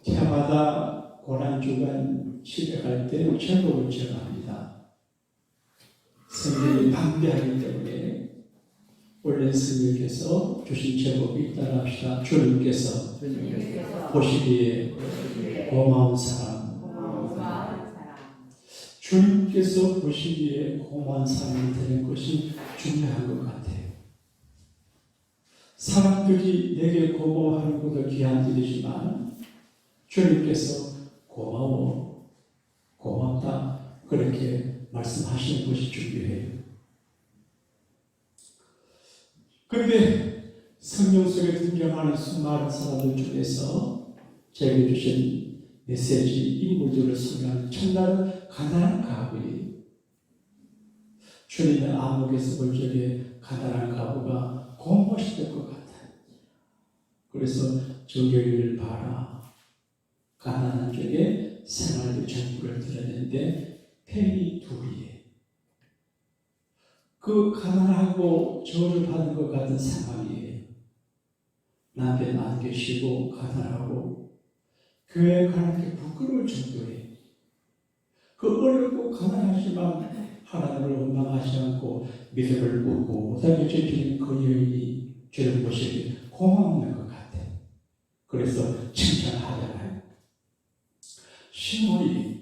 해마다 고난주간 시작할 때 제목을 정합니다. 성경이 방대하기 때문에 원래 스님께서 주신 제목이 따라합시다. 주님께서 보시기에 고마운 사람. 주님께서 보시기에 고마운 사람이 되는 것이 중요한 것 같아요. 사람들이 내게 고마워하는 것도 귀한 일이지만 주님께서 고마워, 고맙다 그렇게 말씀하시는 것이 중요해요. 그런데 성경 속에 등장하는 수많은 사람들 중에서 제게 주신 메시지 인물들을 소개하는 첫날은 가난한 가부예요. 주님의 암흑에서 볼 적에 가난한 가부가 고마우실 것 같아요. 그래서 정결이를 봐라. 가난한 쪽에 생활비 전부를 드렸는데 팬이 둘이에요. 그 가난하고 저주받는 것 같은 상황이에요. 남편 안 계시고 가난하고 교회에 가는 게 부끄러울 정도예요. 그 어렵고 가난하지만 하나님을 원망하지 않고 믿음을 묻고 그다음에 주님 그 여인이 주님 보시기에 고마운 것 같아요. 그래서 칭찬하잖아요. 시몬이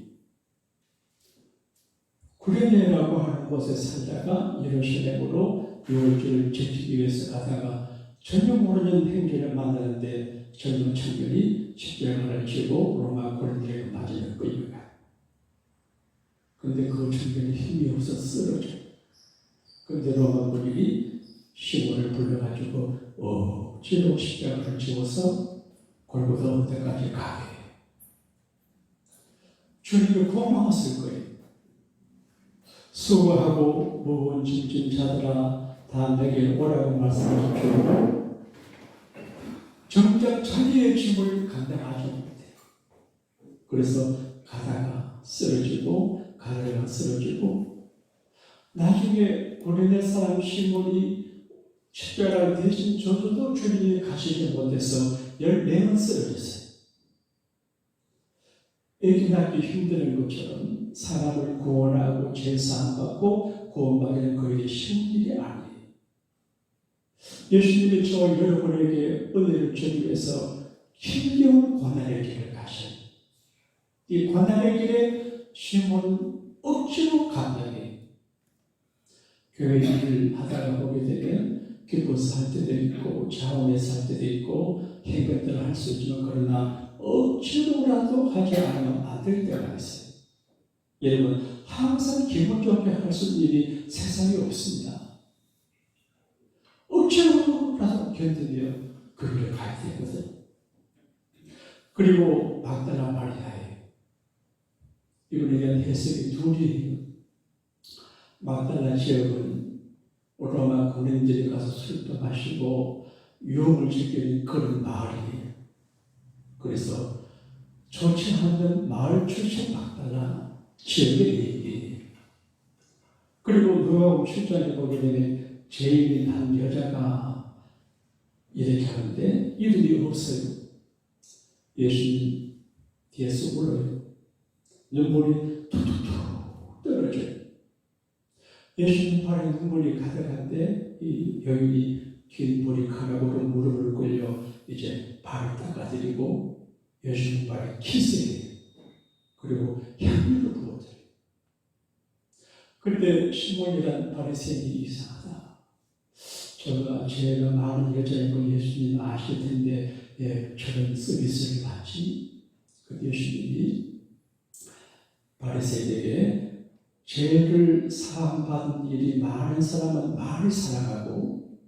구레네라고 하는 곳에 살다가 예루살렘으로 유월절을 지키기 위해서 가다가 전혀 모르는 행주를 만나는데 젊은 청년이 십자가를 쥐고 로마 군인들에게 맞으려 끌려가요. 그런데 그 청년이 힘이 없어 쓰러져요. 그런데 로마 군인이 시몬을 불러가지고 억지로 십자가를 쥐어서 골고다 언덕까지 가게 해요. 주님이 고마웠을 거예요. 수고하고 무거운 짐진 자들아 다 내게 오라고 말씀하십시오. 정작 자기의 짐을 감당하지 못해요. 그래서 가다가 쓰러지고 가다가 쓰러지고 나중에 고레네 사람 시몬이 십자가를 대신 져도 주님이 가시지 못해서 14번 쓰러졌어요. 애기 낳기 힘드는 것처럼 사람을 구원하고 제사함받고 구원받기는 거의 쉬운 일이 아니에요. 예수님이 저 여러분에게 은혜를 주기 위해서 힘겨운 고난의 길을 가셔요. 이 고난의 길에 시몬은 억지로 감당해요. 교회 일을 하다가 보게 되면 기뻐서 할 때도 있고 자원해서 할 때도 있고 행동들을 할 수 있지만 그러나 억지로라도 하지 않으면 안 될 때가 있어요. 여러분 항상 기분 좋게 할 수 있는 일이 세상에 없습니다. 억지로라도 견디며 그 길을 가야 되거든. 그리고 막달라 마리아예요. 이분에 대한 해석이 둘이에요. 막달라 지역은 로마 군인들이 가서 술도 마시고 유흥을 즐기는 그런 마을이에요. 그래서 좋지 않은 마을 출신 막달라 지역의 얘기예요. 그리고 누가복음 7장에 보게 되면 제일인 한 여자가 이렇게 하는데 이름이 없어요. 예수님 뒤에서 울어요. 눈물이 툭툭툭 떨어져요. 예수님 발에 눈물이 가득한데 이 여인이 긴 머리카락으로 무릎을 꿇려 이제 발을 닦아드리고 예수님 발에 키스해요. 그리고 향유를 부어드려요. 그런데 시몬이란 바리새인이 이상하다. 저가 죄가 많은 여자인 걸 예수님 아실 텐데 왜 저런 서비스를 받지? 그 예수님이 바리새인에게 죄를 사함받은 일이 많은 사람은 많이 사랑하고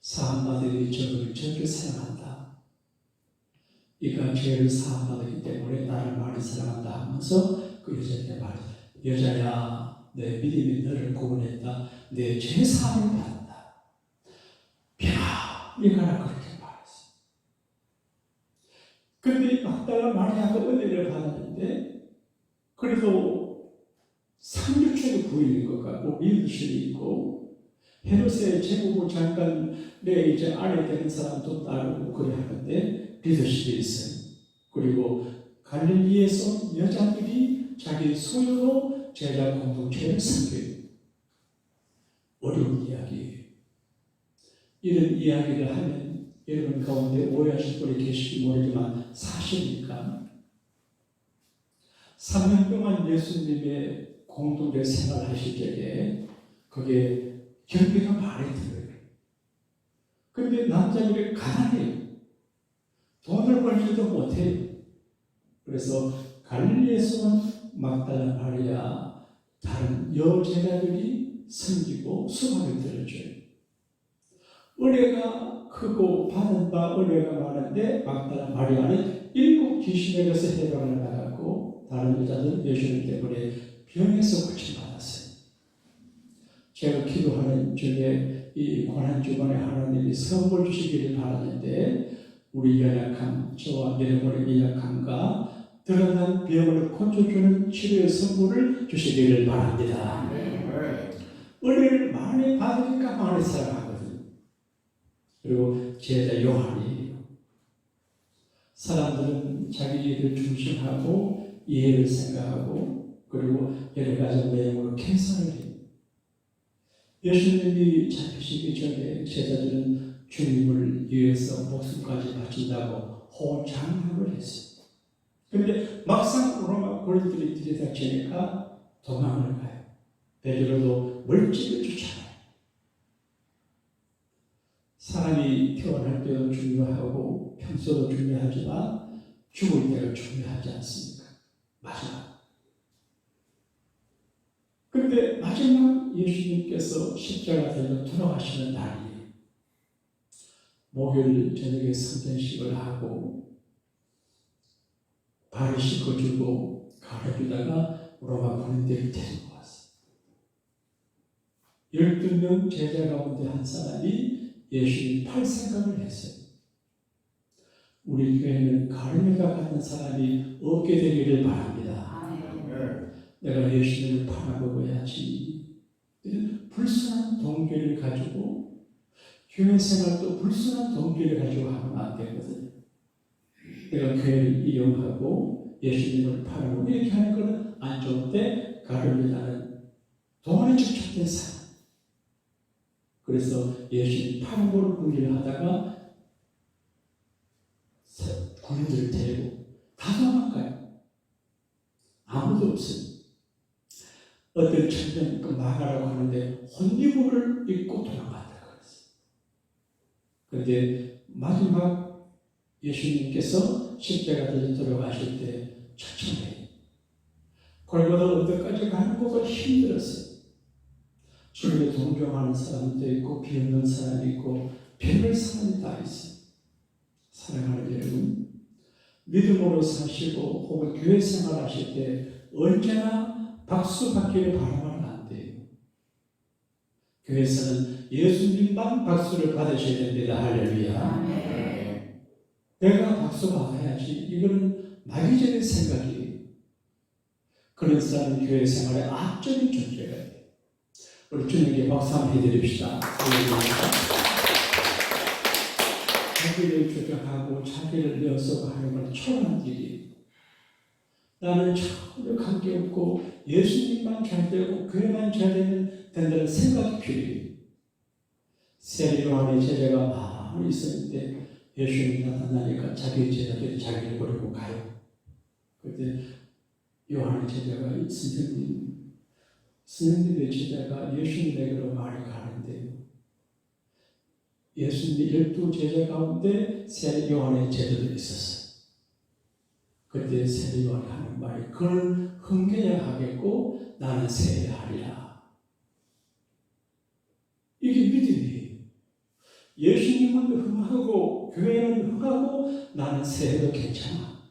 사함받은 일이 적은 적게 사랑한다. 이가 죄를 사함받았기 때문에 나를 많이 사랑한다 하면서 그 여자에게 말해요. 여자야 내 믿음이 너를 구원했다. 내 죄 사함을 받았다. 편안히 가라 그렇게 말했어요. 그런데 막달라 마리아가 은혜를 받았는데 그래도 3주째 부인인 것 같고 믿을 수도 있고 헤롯의 제국부 장관의 이제 아내 되는 사람도 따르고 그래 하는데 믿을 수도 있어요. 그리고 갈릴리에서 온 여자들이 자기 소유로 제자 공동체를 섬겨요. 어려운 이야기예요. 이런 이야기를 하면 여러분 가운데 오해하실 분이 계실지 모르지만 사실입니까? 3년 동안 예수님의 공동체 생활하실 적에 그게 경비가 많이 들어요. 그런데 남자들이 가난해요. 돈을 벌지도 못해요. 그래서 갈릴리에서 온 막달라 마리아 다른 여제자들이 섬기고 수박을 들어줘요. 은혜가 크고 받은 바 은혜가 많은데 막달라 마리아는 7 귀신에게서 해방을 받았고 다른 여자들은 예수님 때문에 병에서 고침받았어요. 제가 기도하는 중에 이 고난주간에 하나님이 선물 주시기를 바라는데 우리 연약함, 저와 여러분의 연약함과 드러난 병을 고쳐주는 치료의 선물을 주시기를 바랍니다. 은혜를 많이 받으니까 많이 사랑하거든요. 그리고 제자 요한이에요. 사람들은 자기 일을 중심하고 이해를 생각하고 그리고 여러 가지 내용으로 계산을 해요. 예수님이 잡히시기 전에 제자들은 주님을 위해서 목숨까지 바친다고 호장을 했어요. 그런데 막상 로마 군인들이 들이닥치니까 도망을 가요. 베드로도 멀찍이 쫓아가요. 사람이 태어날 때도 중요하고 평소도 중요하지만 죽을 때가 중요하지 않습니까? 마지막. 그런데 마지막 예수님께서 십자가 달려 돌아가시는 날이에요. 목요일 저녁에 성전식을 하고 발을 씻어주고 가르주다가 로마 군인들이 데리고 왔어요. 12명 제자 가운데 한 사람이 예수님 팔 생각을 했어요. 우리 교회는 가르미가 같은 사람이 없게 되기를 바랍니다. 내가 예수님을 팔아먹어야지. 불순한 동기를 가지고 교회 생활도 불순한 동기를 가지고 하면 안 되거든요. 내가 교회를 이용하고 예수님을 팔아먹고 이렇게 하는 것은 안 좋은데 가르미라는 돈에 집착된 사람. 그래서 예수님 팔아먹을 군리를 하다가 군인들을 데리고 다 도망가요. 아무도 없어요. 어떤 천년 마가라고 하는데 혼미물을 입고 도망갔다고 그랬어요. 그런데 마지막 예수님께서 십자가 달려 돌아가실 때 처참해요. 골고다 언덕까지 가는 것도 힘들었어요. 주님에 동경하는 사람도 있고 비웃는 사람이 있고 별별 사람이 다 있어요. 사랑하는 여러분, 믿음으로 사시고 혹은 교회 생활하실 때 언제나 박수 받기를 바라면 안 돼요. 교회에서는 예수님만 박수를 받으셔야 됩니다. 할렐루야. 네. 내가 박수 받아야지. 이거는 마귀적인 생각이에요. 그런 사람은 교회 생활에 악적인 존재가 돼요. 우리 주님께 박수 한번 해드립시다. 자기를 주장하고 자기를 내어서 하는 건 초라한 일이에요. 나는 전혀 관계없고 예수님만 잘 되고 교회만 잘 된다는 생각이 필요해요. 세례 요한의 제자가 많이 있었는데 예수님이 나타나니까 자기 제자들이 자기를 버리고 가요. 그때 요한의 제자가 선생님의 제자가 예수님에게로 많이 가는데 예수님 12 제자 가운데 세례 요한의 제자들이 있었어요. 그때 세례 요한이 하는 말이 그는 흥겨야 하겠고 나는 세례하리라. 이게 믿음이에요. 예수님은 흥하고 교회는 흥하고 나는 세례도 괜찮아.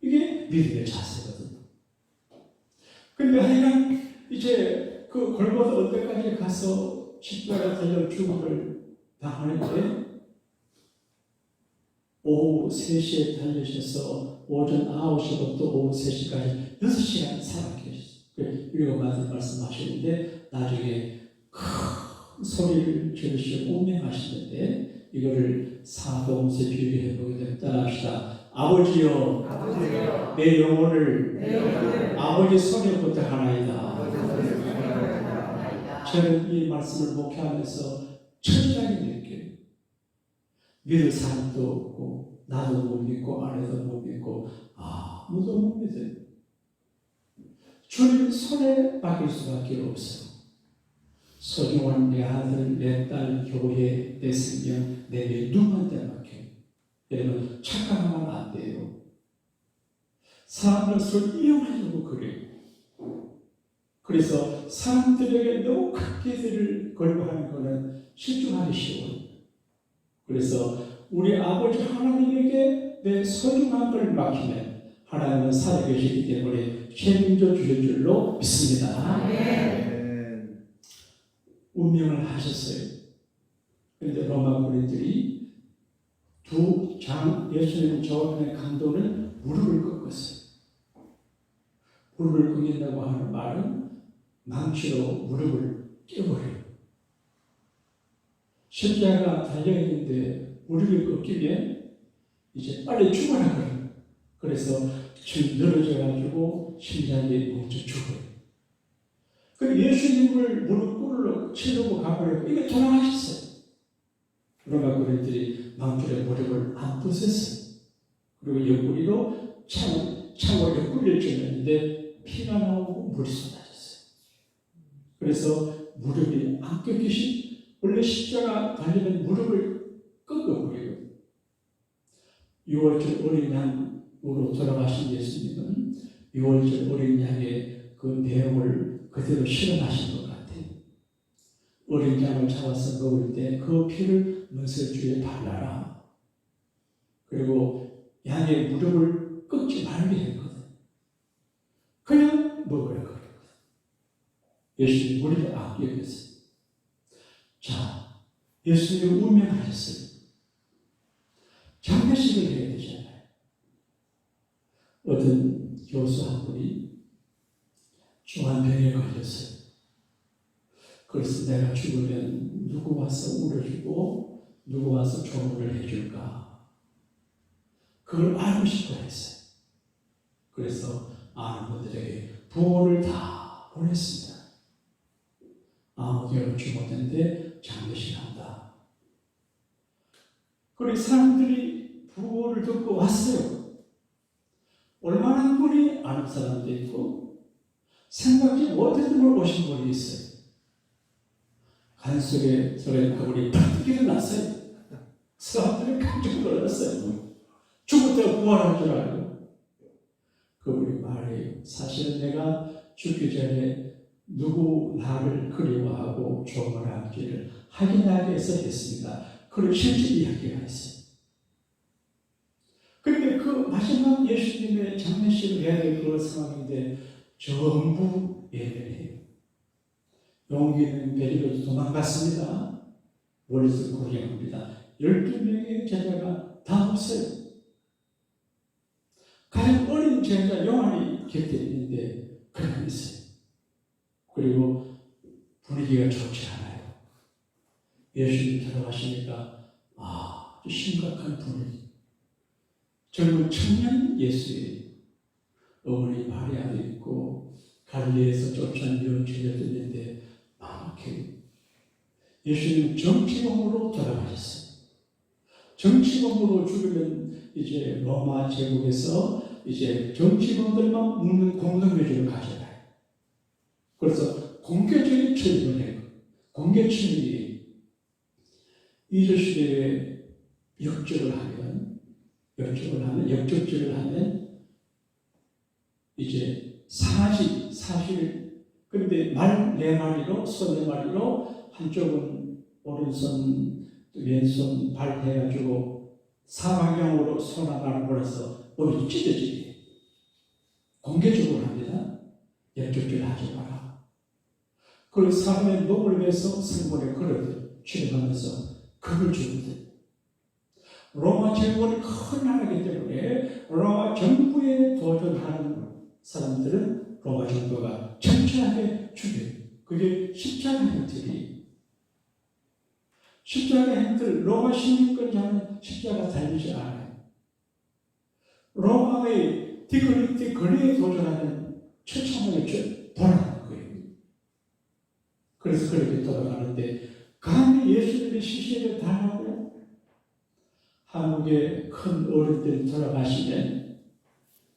이게 믿음의 자세거든요. 근데 하여간 이제 그 골고다 언덕까지 가서 십자가 달려 죽음을 당하는데 오후 3시에 달리셔서 오전 9시부터 오후 3시까지 6시간 살아 계셨어요. 이거 말씀하시는데 나중에 큰 소리를 지르시고 운명하시는데 이거를 사도음서 비유해 보게 되면 따라합시다. 아버지여, 아버지여 내 영혼을 내 영혼을 아버지 손에부터 하나이다. 아버지 손에 붙여나이다. 저는 이 말씀을 목회하면서 철저하게 느껴요. 믿을 사람도 없고 나도 못 믿고 아내도 못 믿고 아무도 못 믿어요. 주님 손에 맡길 수밖에 없어요. 소중한 내 아들, 내 딸, 교회, 내 생명, 내 누구한테 맡겨요. 여러분 착각하면 안 돼요. 사람들 손 이용하려고 그래요. 그래서 사람들에게 너무 큰 기대를 걸고 하는 것은 실증하기 쉬워요. 그래서 우리 아버지 하나님에게 내 소중한 걸 맡기면 하나님은 살아계시기 때문에 책임져 주실 줄로 믿습니다. 아멘. 운명을 하셨어요. 그런데 로마 군인들이 두 장 예수님 저편의 강도는 무릎을 꺾었어요. 무릎을 꺾는다고 하는 말은 망치로 무릎을 깨버려요. 십자가 달려있는데 무릎이 꺾이면 이제 빨리 죽어라 그래요. 그래서 지금 늘어져가지고 심장이 멈춰 죽어요. 그리고 예수님을 무릎 꿇으러 치려고 가버리고 이게 돌아가셨어요. 로마 군인들이 망치로 무릎을 안 부쉈어요. 그리고 옆구리로 창으로 옆구리를 찔렀는데 피가 나오고 물이 쏟아졌어요. 그래서 무릎이 안 꺾이신 원래 십자가 달리면 무릎을 꺾어버리고 6월절 어린 양으로 돌아가신 예수님은 6월절 어린 양의 그 내용을 그대로 실현하신 것 같아요. 어린 양을 잡아서 먹을 때 그 피를 문설주에 발라라. 그리고 양의 무릎을 꺾지 말게 했거든. 그냥 먹으라 그랬거든. 예수님 우리를 아끼겠어요. 자, 예수님이 운명하셨어요. 장례식을 해야 되잖아요. 어떤 교수 한 분이 중환병에 걸렸어요. 그래서 내가 죽으면 누구 와서 울어주고 누구 와서 조문을 해줄까? 그걸 알고 싶어 했어요. 그래서 아는 분들에게 부모를 다 보냈습니다. 아무도 열어주지 못했는데 장례식 한다. 그리고 사람들이 부고를 듣고 왔어요. 얼마나 분이 아는 사람도 있고 생각지 못했던 걸 오신 분이 있어요. 간속에 저런 그분이 팍 일어났어요. 사람들이 깜짝 놀랐어요. 죽었다가 부활한 줄 알고. 그분이 말해요. 사실은 내가 죽기 전에 누구 나를 그리워하고 조문하기를 확인하기 위해서 했습니다. 그걸 실제 이야기가 있어요. 그런데 그 마지막 예수님의 장례식을 해야 될 그 상황인데 전부 예배를 해요. 용기는 베리로 도망갔습니다. 멀리서 구경합니다. 12명의 제자가 다 없어요. 가장 어린 제자 요한이 곁에 있는데 그냥 있어요. 그리고 분위기가 좋지 않아요. 예수님 들어가시니까 아주 심각한 분위기. 젊은 청년 예수의 어머니 마리아도 있고 갈릴리에서 쫓아내온 제자도 있는데 막막해요. 예수님 정치범으로 돌아가셨어요. 정치범으로 죽으면 이제 로마 제국에서 이제 정치범들만 묻는 공동묘지를 가져가요. 그래서 공개적인 처리를 해요. 공개 처리. 이조시대에 역적을 하면 이제 사실 그런데 말 4마리로 소 4마리로 한쪽은 오른손 왼손 발 해가지고 사방향으로 소나가를 몰아서 몸이 찢어지게 공개적으로 합니다. 역적질 하지 마라. 그 사람의 몸을 위해서 성문에 걸어 출입하면서 그걸 주거든. 로마 제국은 큰 나라이기 때문에 로마 정부에 도전하는 사람들은 로마 정부가 철저하게 죽여요. 그게 십자가 행틀이. 십자가 행틀, 로마 시민권자는 십자가 달리지 않아요. 로마의 디글리에 도전하는 최첨단의 돌아가는 거예요. 그래서 그렇게 돌아가는데 감히 예수님의 시신을 당하고 한국의 큰 어른들이 돌아가시면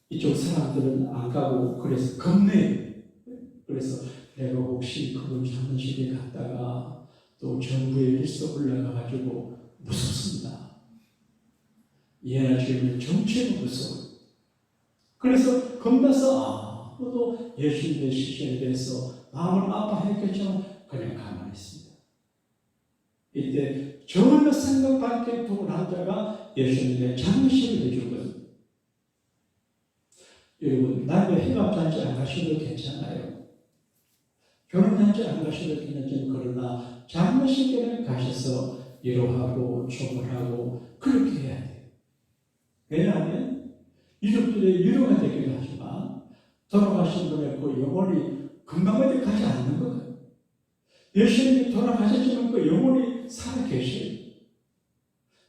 이쪽 사람들은 안 가고 그래서 겁내요. 그래서 내가 혹시 그분 장례식에 갔다가 또 정부에 리스트 올라가가지고 무섭습니다. 예나 지금은 정치가 무서워요. 그래서 겁나서 아무도 예수님의 시신에 대해서 마음을 아파했겠지만 그냥 가만히 있습니다. 이때 전혀 생각 밖의 두 남자가 예수님의 장례식을 해주거든요. 여러분, 남의 희망잔치 안 가셔도 괜찮아요. 결혼잔치 안 가셔도 괜찮지만 그러나 장례식에는 가셔서 위로하고 조문하고 그렇게 해야 돼요. 왜냐하면 이족들의 위로가 되기도 하지만 돌아가신 분의 그 영혼이 금방 어디 가지 않는 거예요. 예수님이 돌아가셨지만 그 영혼이 살아계셔요.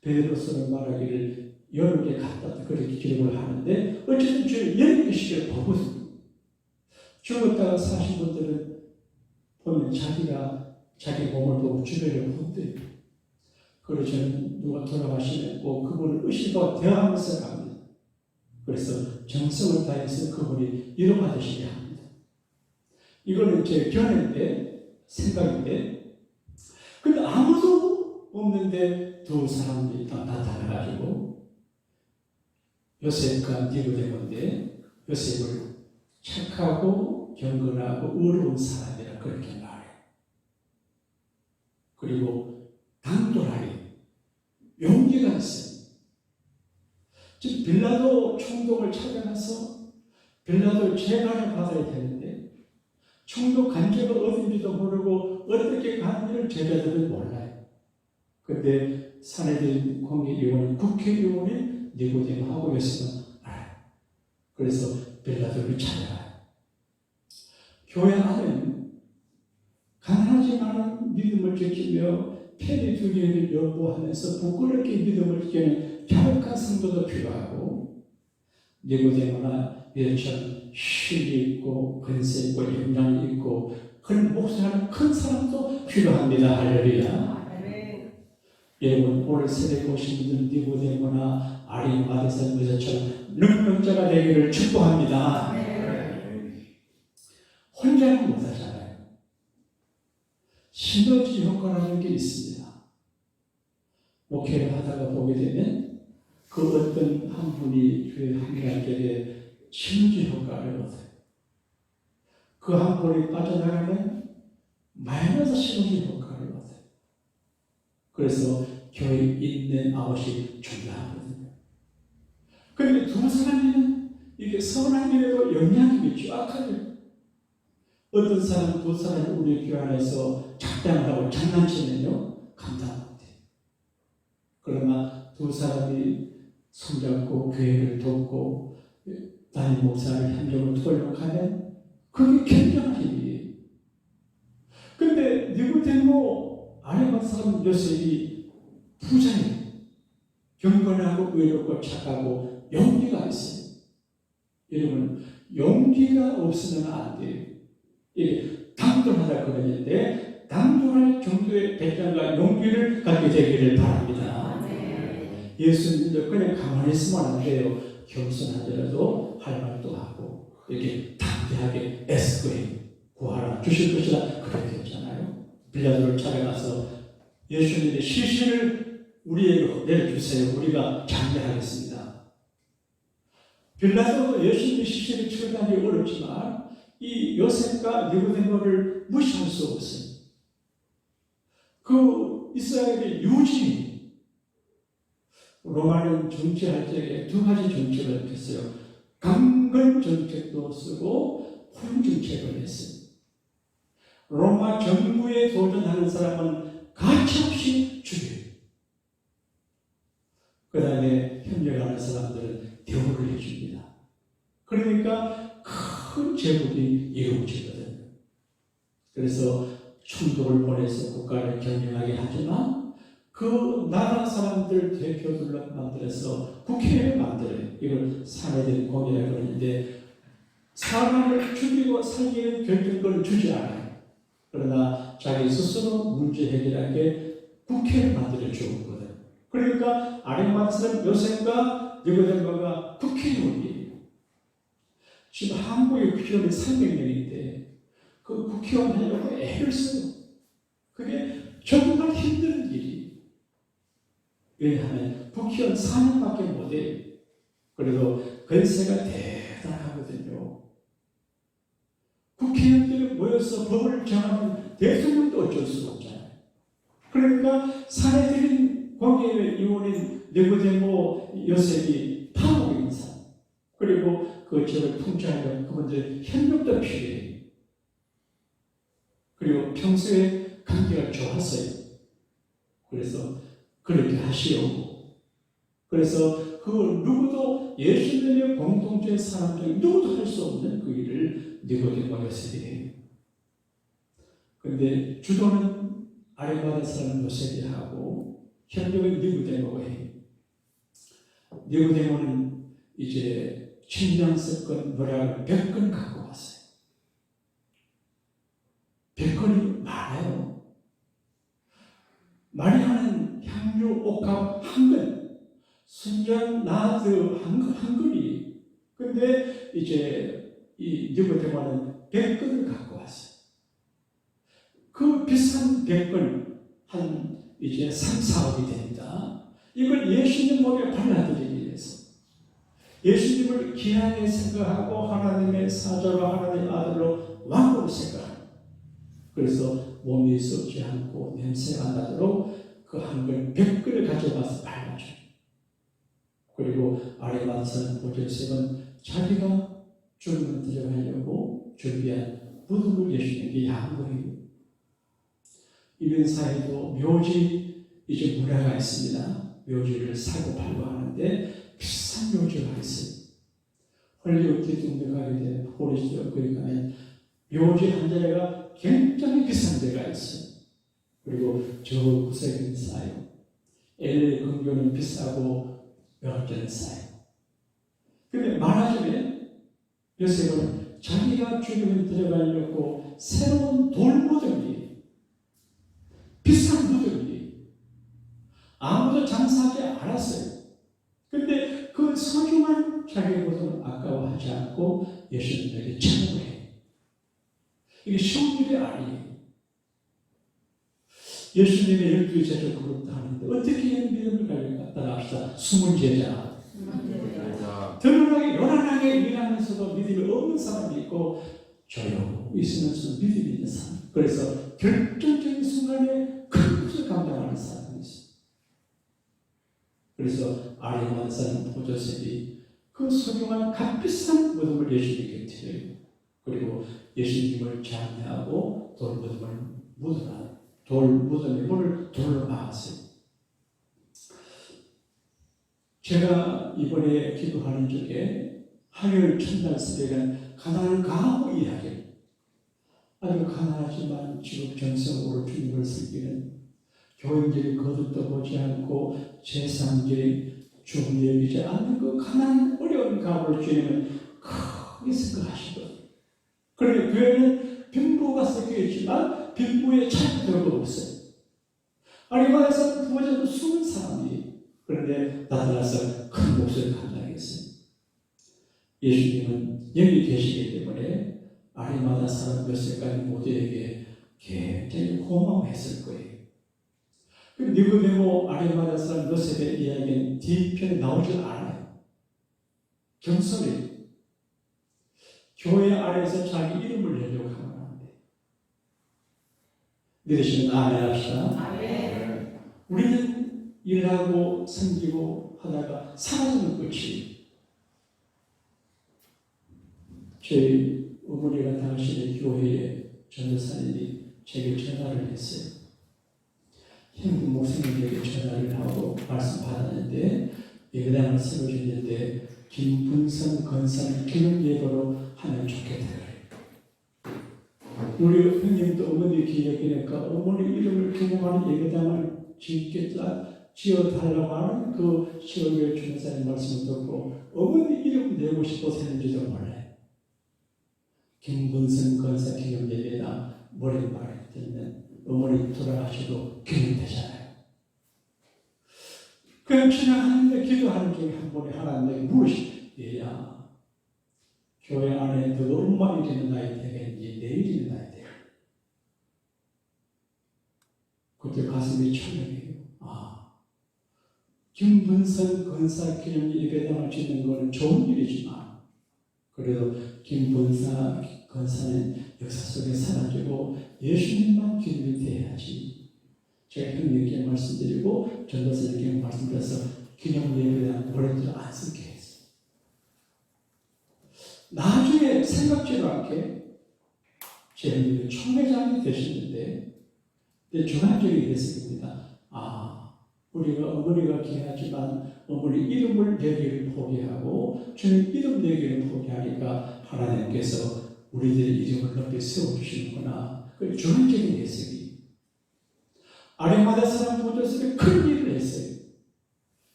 베드로서는 말하기를 여러 개 갔다 그렇게 기록을 하는데 어쨌든 주님 여러 개씩을 보거든요. 죽었다가 사신 분들은 보면 자기가 자기 몸을 보고 주변을 본대요. 그래서 저는 누가 돌아가시면 꼭 그분을 의식하고 대화하면서 갑니다. 그래서 정성을 다해서 그분이 위로가 되시게 합니다. 이거는 제 견해인데, 생각인데, 근데 아무도 없는데 두 사람들이 다 나타나가지고 요셉과 니고데모인데 요셉을 착하고 경건하고 의로운 사람이라 그렇게 말해요. 그리고 당돌하게 용기가 있어요. 즉 빌라도 총독을 찾아가서 빌라도 재판을 받아야 되는데 총독 간제가 어딘지도 모르고 어떻게 가는지를 제자들은 몰라요. 근데 사내들 공의위원 국회의원이 니고데모하고 요셉은 알아요. 그래서 빌라도를 찾아가요. 교회 안에는 가난하지만 믿음을 지키며 패리 두 개를 연보하면서 부끄럽게 믿음을 지키는 갸륵한 성도도 필요하고 니고데모나 이처럼 힘이 있고 근세 있고 영향이 있고 그런 목사하는 큰 사람도 필요합니다. 할렐루야. 여러분 오늘 새벽에 오신 분들은 니고데모나 아리마다서 의사처럼 능력자가 되기를 축복합니다. 혼자는 못하잖아요. 시너지 효과라는 게 있습니다. 목회를 하다가 보게 되면 그 어떤 한 분이 교회 한계에 시너지 효과를 얻어요. 그 한 분이 빠져나가면 마이너스 시너지 효과를 얻어요. 그래서 교회 있는 아웃이 중요하거든요. 그런데 두 사람이면 이게 선한 일에도 영향력이 쫙하죠. 어떤 사람, 두 사람이 우리 교회 안에서 작당하고 장난치면요, 감당 못해요. 그러나 두 사람이 손잡고 교회를 돕고 담임 목사를 협력을 돌려가면 그게 굉장한 힘이에요. 근데 니고데모 아래만 사람 요셉이 부자예요. 경건하고 의롭고 착하고 용기가 있어요. 여러분, 용기가 없으면 안 돼요. 이게 당돌하다 그러는데 당돌할 정도의 배짱과 용기를 갖게 되기를 바랍니다. 예수님도 그냥 가만히 있으면 안 돼요. 겸손하더라도 할 말도 하고 이렇게 담대하게 애쓰고 구하라 주실 것이라 그렇게 했잖아요. 빌라도를 찾아가서 예수님의 시신을 우리에게 내려주세요. 우리가 장례하겠습니다. 빌라도도 예수님의 시신을 처리하기 어렵지만 이 요셉과 니고데모를 무시할 수 없어요. 그 이스라엘의 유지 로마는 정치할 적에 두 가지 정책을 했어요. 강건 정책도 쓰고 혼 정책을 했어요. 로마 정부에 도전하는 사람은 가차없이 죽여요. 그 다음에 협력하는 사람들은 대우를 해줍니다. 그러니까 큰 제국이 이루어지거든요. 그래서 총독을 보내서 국가를 경영하게 하지만 그 나라 사람들 대표들로 만들어서 국회를 만들어요. 이걸 사내된 공이라고 그러는데 사람을 죽이고 살리는 결정권을 주지 않아요. 그러나 자기 스스로 문제 해결하게 국회를 만들어 주었거든. 그러니까 아리마스는 요셉과 니고데모가 국회의원이에요. 지금 한국의 국회의원이 300명인데 그 국회의원 하려고 애를 써요. 그게 정말 힘든 일이. 왜냐하면 국회의원 4년밖에 못해요. 그래도 권세가 대단하거든요. 국회의원들이 모여서 법을 정하는 대통령도 어쩔 수 없잖아요. 그러니까 사내들인 공예의원인 니고데모 요셉이 파국 인사, 그리고 그 지역을 통치하려면 그분들 현명도 필요해요. 그리고 평소에 관계가 좋았어요. 그래서 그렇게 하시오. 그래서 그 누구도 예수님의 공동체 사람 중에 누구도 할 수 없는 그 일을 니고데모 요셉이 해요. 근데 주도는 아리마다 사람 요셉이 하고 협력은 니고데모가 해요. 니고데모는 이제 침략사건 노략을 100건 갖고 왔어요. 100건이 많아요. 마리아는 향유, 옥합 한 건, 순전 나드 한 건이. 근데 이제 이 니고데모는 100건을 갖고 왔어요. 그 비싼 100건 한 이제 3, 4억이 됩니다. 이걸 예수님 몸에 발라드리기 위해서 예수님을 귀하게 생각하고 하나님의 사자로 하나님의 아들로 왕으로 생각합니다. 그래서 몸이 썩지 않고 냄새가 안 나도록 그 한 건 100건을 가져가서 발라줘요. 그리고 아리마다사는 보조셉은 자기가 죽음을 들어가려고 준비한 무덤을 예수님께 양보해요. 이런 사이도 묘지 이제 문화가 있습니다. 묘지를 사고 팔고 하는데 비싼 묘지가 있어요. 헐리우드 등등 가게 되는 호리스도 거기 가면 묘지 한 자리가 굉장히 비싼 데가 있어요. 그리고 저 구석에는 싸요. LA 근교는 비싸고 여러 개는 싸요. 근데 말하자면 요셉은 자기가 죽음에 들어가려고 새로운 돌무덤이 비싼 무덤이 아무도 장사하지 않았어요. 근데 그 소중한 자기의 무덤을 아까워하지 않고 예수님에게 찬양을 해요. 이게 쉬운 일이 아니에요. 예수님의 12 제자 그룹도 하는데 어떻게 믿음을 가지고 따라합시다. 숨은 제자. 드러나게 요란하게 일하면서도 믿음이 없는 사람이 있고 조용히 있으면서 믿음이 있는 사람. 그래서 결정적인 순간에 큰 것을 감당하는 사람이 있어요. 그래서 아리마다 사람 보조셉이 그 소중한 값비싼 무덤을 예수님께 드려요. 그리고 예수님을 장례하고 돌무덤을 묻어놔요. 돌무덤의 문을 돌로 막았어요. 제가 이번에 기도하는 중에 하늘 첫날 새벽엔 가난한 가구 이야기, 아주 가난하지만 지금 정성으로 주님을 섬기는 교인들이 거듭도 보지 않고 재산들이 주님 여기지 않는 그 가난한 어려운 가구를 주님은 크게 생각하시거든요. 그런데 교회는 빈부가 섞여 있지만 빈부에 차이가 없어요. 아리마다에서는 부모자도 숨은 사람이 그런데 나타나서 큰 몫을 감당했어요. 예수님은 여기 계시기 때문에 아리마다 사람 요셉까지 모두에게 굉장히 고마워했을 거예요. 니고데모 아리마다 사람 요셉의 이야기는 뒤편에 나오지 않아요. 경솔해요. 교회 아래에서 자기 이름을 내려고 하면 안 돼요. 믿으시면 아멘 합시다. 아멘. 우리는 일하고 섬기고 하다가 사라지는 끝이. 저희 어머니가 당신의 교회에 전도사님이 제게 전화를 했어요. 현금 목사님에게 전화를 하고 말씀 받았는데 예배당을 세워주는데 김분선 건설 기능 예배로 하면 좋겠다 그래요. 우리 형님도 어머니 기억이니까 어머니 이름을 기념하는 예배당을 지어달라고 하는 그 시골교회 주목사님 말씀을 듣고 어머니 이름 내고 싶어서 했는지도 몰라요. 김분선 건사 기념 예배당 머리말에 듣는 어머니 돌아가시고 기념되잖아요. 그냥 지나가는데 기도하는 중에 한 번에 하나님에게 물으시 얘야 교회 안에 너 얼마나 일하는 나이 되겠니? 내일 일하는 나이 되겠니? 그때 가슴이 철렁해요. 김분선 건사 기념 예배당을 짓는 건 좋은 일이지만 그래도 김분사 건사는 역사 속에 사라지고 예수님만 기념이 돼야지. 제가 형님께 말씀드리고 전도사님께 말씀드려서 기념 예배당 노래들을 안 쓰게 했어요. 나중에 생각지도 않게 제 형님이 총회장이 되시는데 중앙적인 예습입니다. 우리가 어머니가 귀하지만 어머니 이름을 내기를 포기하고 주님 이름 내기를 포기하니까 하나님께서 우리들의 이름을 높이 세워주시는구나. 그 중앙적인 예습이 아레마다 사람 모두에서 큰 일을 했어요.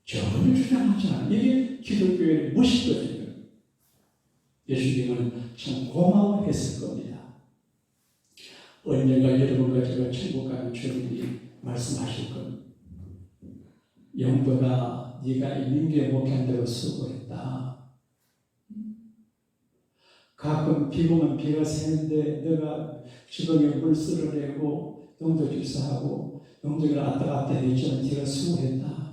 전혀 주장하지 않아요. 이게 기독교의 무엇이거든요. 예수님은 참 고마워했을 겁니다. 언젠가 여러분과 제가 천국 가는 주님이 말씀하실 겁니다. 영도가 네가 민교회 목회한다고 수고했다. 가끔 비구면 비가 새는데 내가 지붕에 물 쓸어내고 영도 집사하고 영도를 왔다 갔다 했지만 네가 수고했다.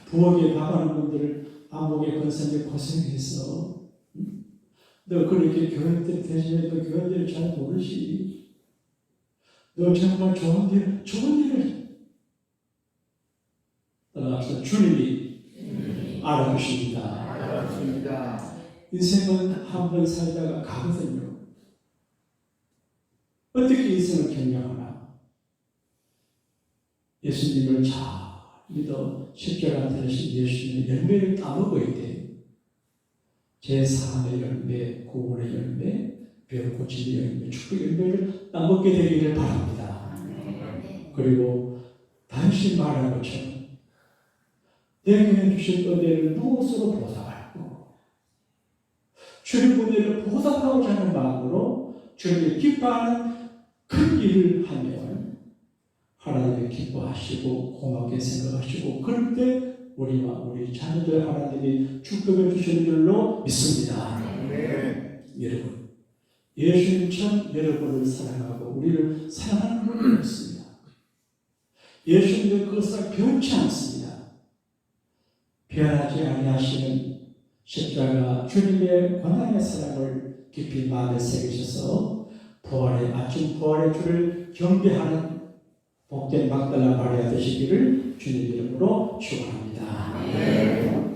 부엌에 나가는 분들 안목에 건설에 고생했어. 너 그렇게 교회들 대신해도 교회들 잘 모르시. 너 정말 좋은 일을 따라서 주님이 알아주십니다. 인생은 한 번 살다가 가거든요. 어떻게 인생을 경영하나? 예수님을 잘 믿어 십자가 들으신 예수님의 열매를 따먹어야 돼요. 제 삶의 열매, 구원의 열매, 병 고치는 열매, 축복의 열매를 따먹게 되기를 바랍니다. 그리고 당신 말한 것처럼 내게 주신 은혜를 무엇으로 보답할고 주님 은혜를 보답하고자 하는 마음으로 주님을 기뻐하는 큰 일을 하면 하나님이 기뻐하시고 고맙게 생각하시고 그럴 때 우리와 우리 자녀들 하나님이 축복해 주시는 줄로 믿습니다. 여러분 예수님처럼 여러분을 사랑하고 우리를 사랑하는 분이 없습니다. 예수님은 그것을 변치 않습니다. 변하지 아니하시는 십자가 주님의 고난의 사랑을 깊이 마음에 새기셔서 아침 부활의 주를 경배하는 복된 막달라 마리아 되시기를 주님 이름으로 축원합니다.